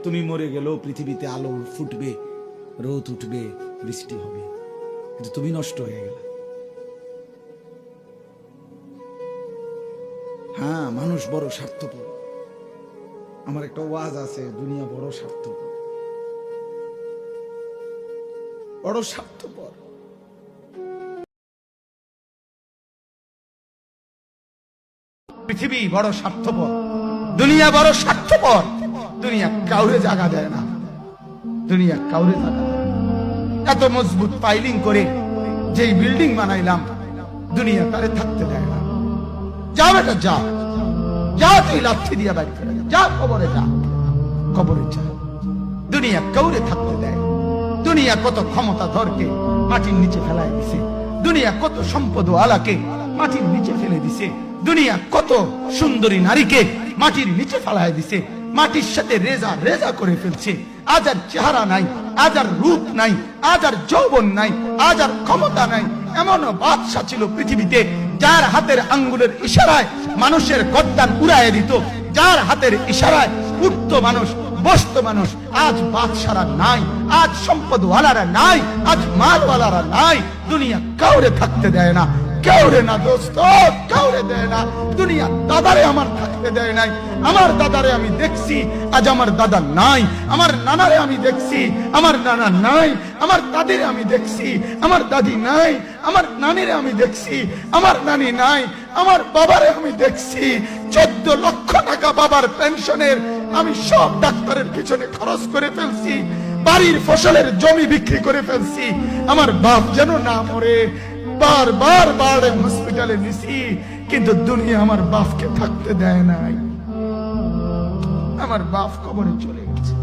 তুমি মরে গেলেও পৃথিবীতে আলো ফুটবে, রোদ উঠবে, বৃষ্টি হবে, কিন্তু তুমি নষ্ট হয়ে গেলে। হ্যাঁ, মানুষ বড় স্বার্থপর। আমার একটা ওয়াজ আছে, দুনিয়া বড় স্বার্থপর, বড় স্বার্থপর। পৃথিবী বড় স্বার্থপর, দুনিয়া বড় স্বার্থপর। দুনিয়া কাউরে জায়গা দেয় না, দুনিয়া কাউরে জায়গা দেয় না। এত মজবুত পাইলিং করে যেই বিল্ডিং বানাইলাম, দুনিয়া তারে থাকতে দেয় না। যা বেটা যা, যা তুই লাথি দিয়া বাইর করে যা, কবরে যা, কবরে যা। দুনিয়া কাউরে থাকতে দেয়। দুনিয়া কত ক্ষমতা ধরকে মাটির নিচে ফেলায় দিছে, দুনিয়া কত সম্পদ আলাকে মাটির নিচে ফেলে দিছে, দুনিয়া কত সুন্দরী নারীকে মাটির নিচে ফেলায় দিছে, মাটির সাথে রেজা রেজা করে ফেলছে। আজ আর চেহারা নাই, আজ আর রূপ নাই, আজ আর যৌবন নাই, আজ আর ক্ষমতা নাই। এমন বাদশা ছিল পৃথিবীতে, যার হাতের আঙ্গুলের ইশারায় মানুষের গর্দান উড়াইয়া দিত, যার হাতের ইশারায় উঠত মানুষ, বসত মানুষ। আজ বাদশারা নাই, আজ সম্পদওয়ালারা নাই, আজ মালওয়ালারা নাই। দুনিয়া কাউরে থাকতে দেয় না, কাউরে না দোস্ত, কাউরে দেয় না। দুনিয়া দাদারে আমার থাকতে দেয় নাই। আমার দাদারে আমি দেখছি, আজ আমার দাদা নাই। আমার নানারে আমি দেখছি, আমার নানা নাই। আমার দাদিরে আমি দেখছি, আমার দাদি নাই। আমার নানিরে আমি দেখছি, আমার নানি নাই। আমার বাবারে আমি দেখছি, 14 লক্ষ টাকা বাবার পেনশনের আমি সব ডাক্তারের পিছনে খরচ করে ফেলছি, বাড়ির ফসলের জমি বিক্রি করে ফেলছি। আমার বাপ যেন না মরে বারবার বারে হসপিটালে নিছি, কিন্তু দুনিয়া আমার বাপকে থাকতে দেয় নাই। আমার বাপ কবরে চলে গেছে।